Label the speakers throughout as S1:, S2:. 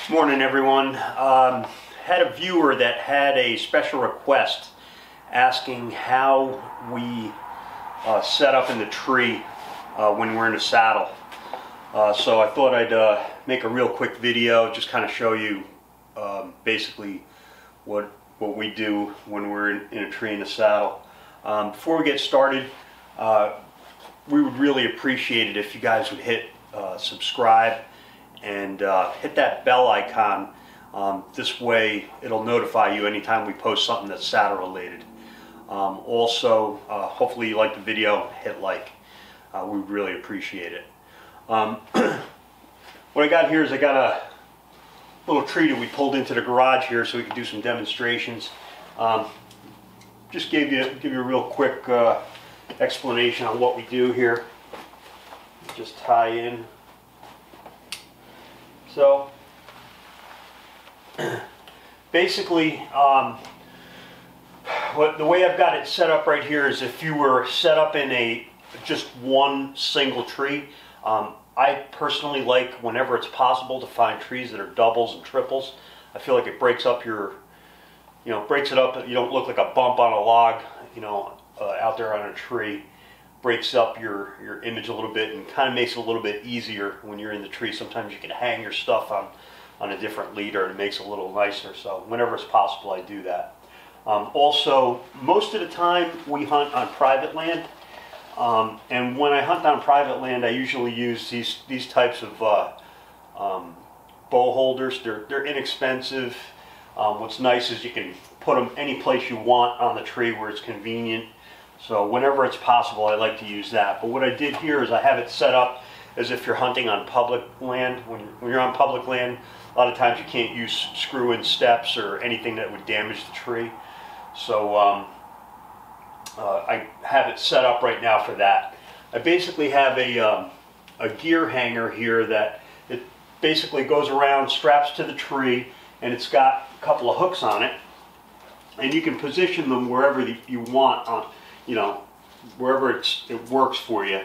S1: Morning, everyone. Had a viewer that had a special request asking how we set up in the tree when we're in the saddle. So I thought I'd make a real quick video, just kind of show you basically what we do when we're in a tree in the saddle. Before we get started, we would really appreciate it if you guys would hit subscribe and hit that bell icon. This way it'll notify you anytime we post something that's saddle related. Also, hopefully you like the video, hit like. We really appreciate it. What I got here is I got a little tree that we pulled into the garage here so we can do some demonstrations. Just give you a real quick explanation on what we do here. Just tie in. So basically, the way I've got it set up right here is if you were set up in just one single tree. I personally like, whenever it's possible, to find trees that are doubles and triples. I feel like it breaks up breaks it up. You don't look like a bump on a log, out there on a tree. Breaks up your image a little bit and kind of makes it a little bit easier when you're in the tree. Sometimes you can hang your stuff on a different leader and it makes it a little nicer. So whenever it's possible, I do that. Also, most of the time we hunt on private land. And when I hunt on private land, I usually use these types of bow holders. They're inexpensive. What's nice is you can put them any place you want on the tree where it's convenient. So whenever it's possible, I like to use that. But what I did here is I have it set up as if you're hunting on public land. When you're on public land, a lot of times you can't use screw-in steps or anything that would damage the tree. So I have it set up right now for that. I basically have a gear hanger here that it basically goes around, straps to the tree, and it's got a couple of hooks on it. And you can position them wherever you want on, wherever it works for you.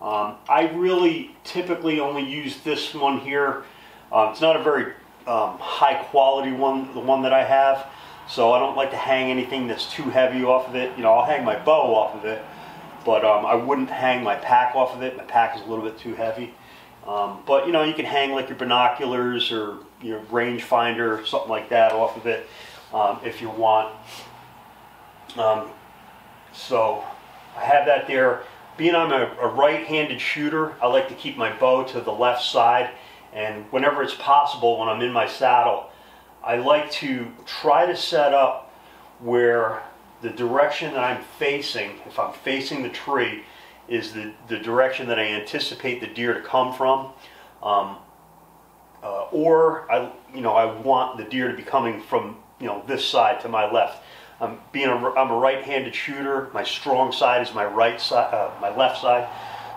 S1: I really typically only use this one here. It's not a very high quality one, the one that I have, so I don't like to hang anything that's too heavy off of it. I'll hang my bow off of it, but I wouldn't hang my pack off of it. My pack is a little bit too heavy. But you can hang like your binoculars or your range finder, something like that, off of it if you want. So I have that there. Being I'm a right-handed shooter, I like to keep my bow to the left side, and whenever it's possible when I'm in my saddle, I like to try to set up where the direction that I'm facing, if I'm facing the tree, is the direction that I anticipate the deer to come from, or I want the deer to be coming from this side to my left. I'm a right-handed shooter. My strong side is my right side, my left side.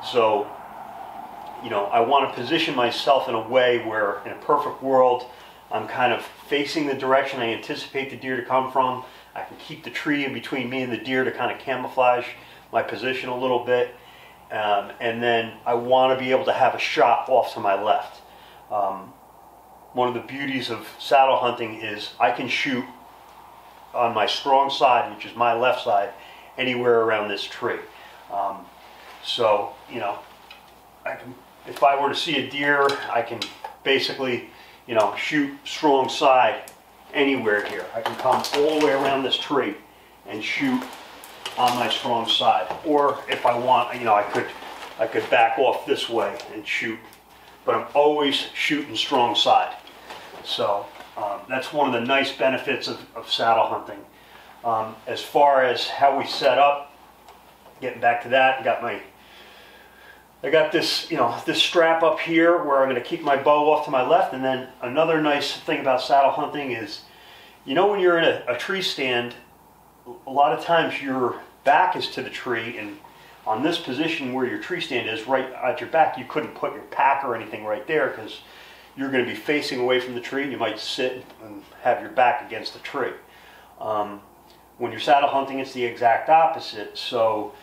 S1: So, I want to position myself in a way where, in a perfect world, I'm kind of facing the direction I anticipate the deer to come from. I can keep the tree in between me and the deer to kind of camouflage my position a little bit. And then I want to be able to have a shot off to my left. One of the beauties of saddle hunting is I can shoot on my strong side, which is my left side, anywhere around this tree. So, if I were to see a deer, I can basically, shoot strong side anywhere here. I can come all the way around this tree and shoot on my strong side. Or if I want, I could back off this way and shoot. But I'm always shooting strong side. So that's one of the nice benefits of saddle hunting. As far as how we set up, getting back to that, I got this, this strap up here where I'm going to keep my bow off to my left. And then another nice thing about saddle hunting is, when you're in a tree stand, a lot of times your back is to the tree, and on this position where your tree stand is, right at your back, you couldn't put your pack or anything right there because you're going to be facing away from the tree, and you might sit and have your back against the tree. When you're saddle hunting, it's the exact opposite. So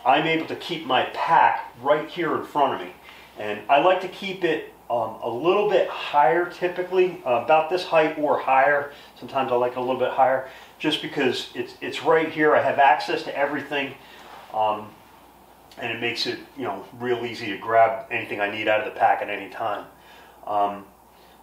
S1: I'm able to keep my pack right here in front of me. And I like to keep it a little bit higher typically, about this height or higher. Sometimes I like it a little bit higher just because it's right here. I have access to everything, and it makes it, you know, real easy to grab anything I need out of the pack at any time.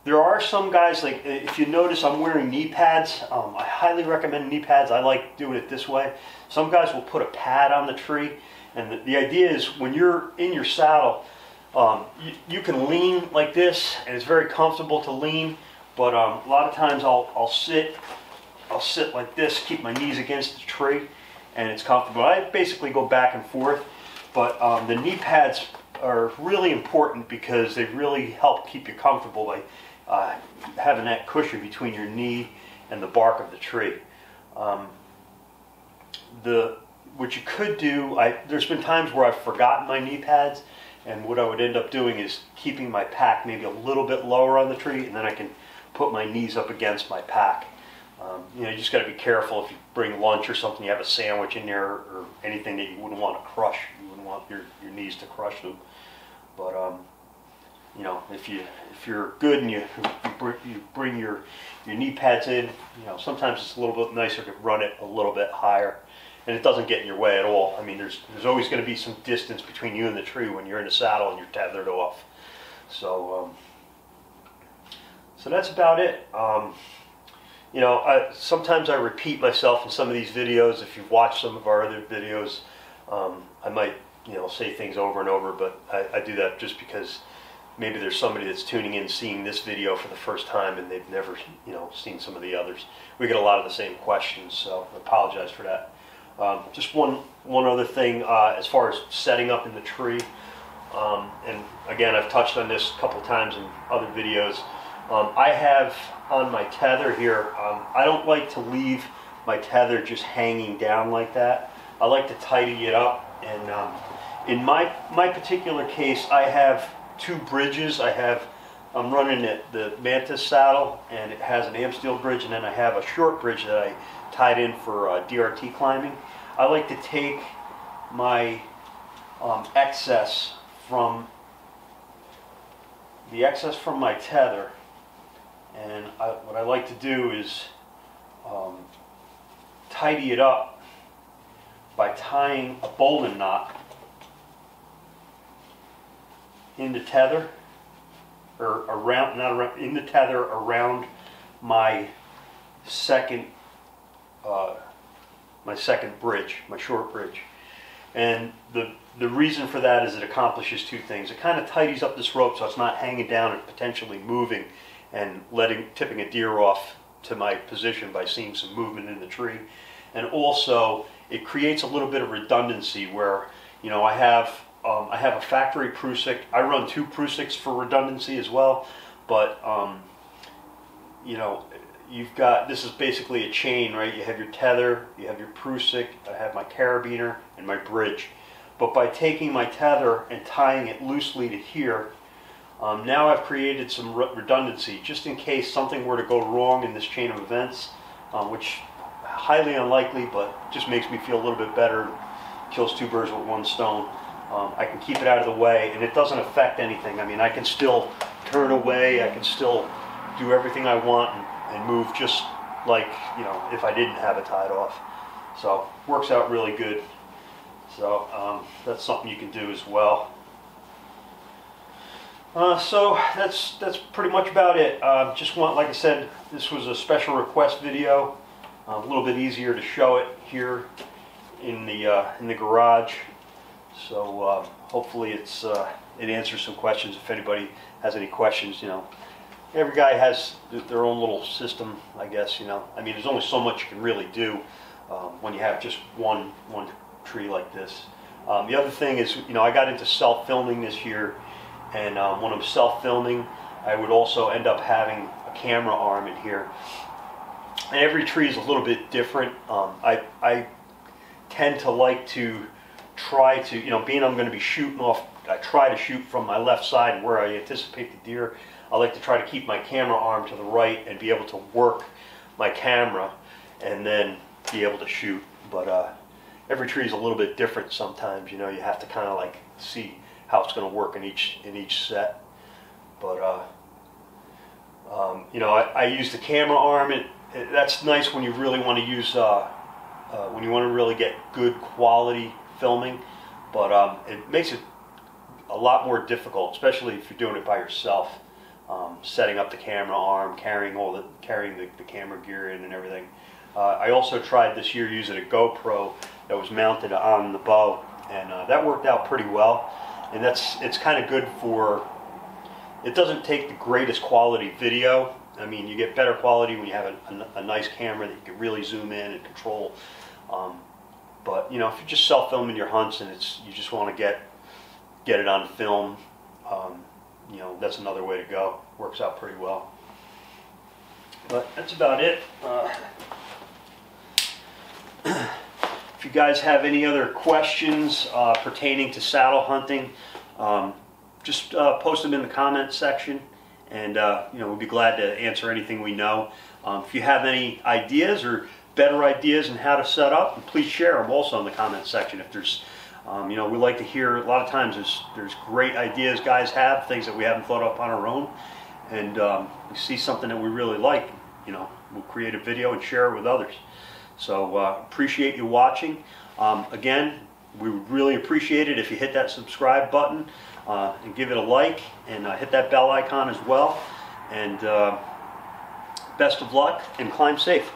S1: There are some guys, like if you notice I'm wearing knee pads. I highly recommend knee pads. I like doing it this way. Some guys will put a pad on the tree, and the idea is when you're in your saddle, you can lean like this, and it's very comfortable to lean. But a lot of times I'll sit like this, keep my knees against the tree, and it's comfortable. I basically go back and forth, but the knee pads are really important because they really help keep you comfortable by having that cushion between your knee and the bark of the tree. What you could do, there's been times where I've forgotten my knee pads, and what I would end up doing is keeping my pack maybe a little bit lower on the tree, and then I can put my knees up against my pack. You know, you just got to be careful if you bring lunch or something, you have a sandwich in there or anything that you wouldn't want to crush. You wouldn't want your knees to crush them. But you know, if you're good and you bring your knee pads in, you know, sometimes it's a little bit nicer to run it a little bit higher, and it doesn't get in your way at all. I mean, there's always going to be some distance between you and the tree when you're in the saddle and you're tethered off. So so that's about it. You know, sometimes I repeat myself in some of these videos. If you've watched some of our other videos, I might, you know, say things over and over, but I do that just because maybe there's somebody that's tuning in seeing this video for the first time and they've never, you know, seen some of the others. We get a lot of the same questions, so I apologize for that. Just one other thing, as far as setting up in the tree, and again, I've touched on this a couple times in other videos. I have on my tether here, I don't like to leave my tether just hanging down like that. I like to tidy it up, and in my particular case, I have two bridges. I'm running the Mantis saddle, and it has an Amsteel bridge, and then I have a short bridge that I tied in for DRT climbing. I like to take my excess from my tether, and what I like to do is tidy it up by tying a bowline knot in the tether, or around, not around, in the tether around my second bridge, my short bridge. And the reason for that is it accomplishes two things. It kind of tidies up this rope so it's not hanging down and potentially moving and tipping a deer off to my position by seeing some movement in the tree. And also it creates a little bit of redundancy where, you know, I have a factory Prusik. I run two Prusiks for redundancy as well, but you know, this is basically a chain, right? You have your tether, you have your Prusik, I have my carabiner and my bridge. But by taking my tether and tying it loosely to here, now I've created some redundancy just in case something were to go wrong in this chain of events, which highly unlikely, but just makes me feel a little bit better. Kills two birds with one stone. I can keep it out of the way, and it doesn't affect anything. I mean, I can still turn away, I can still do everything I want and move just like, you know, if I didn't have it tied off. So, works out really good. So, that's something you can do as well. So, that's pretty much about it. Just like I said, this was a special request video. A little bit easier to show it here in the garage. So hopefully it answers some questions. If anybody has any questions, you know, every guy has their own little system, I guess. You know, I mean, there's only so much you can really do when you have just one tree like this. The other thing is, you know, I got into self-filming this year, and when I'm self-filming, I would also end up having a camera arm in here. And every tree is a little bit different. I tend to like to try to, you know, being I'm going to be shooting off, I try to shoot from my left side where I anticipate the deer. I like to try to keep my camera arm to the right and be able to work my camera and then be able to shoot. But every tree is a little bit different sometimes, you know, you have to kind of like see how it's going to work in each set. But you know, I use the camera arm. That's nice when you really want to use when you want to really get good quality filming. But it makes it a lot more difficult, especially if you're doing it by yourself. Setting up the camera arm, carrying the camera gear in and everything. I also tried this year using a GoPro that was mounted on the bow, and that worked out pretty well. And it's kind of good for. It doesn't take the greatest quality video. I mean, you get better quality when you have a nice camera that you can really zoom in and control. But you know, if you're just self-filming your hunts and you just want to get it on film, you know, that's another way to go. Works out pretty well. But that's about it. If you guys have any other questions pertaining to saddle hunting, just post them in the comments section, and you know, we'll be glad to answer anything we know. If you have any ideas or better ideas on how to set up, please share them also in the comments section. If there's you know, we like to hear, a lot of times there's great ideas guys have, things that we haven't thought up on our own, and we see something that we really like, you know, we'll create a video and share it with others. So appreciate you watching. Again, we would really appreciate it if you hit that subscribe button and give it a like, and hit that bell icon as well. And best of luck and climb safe.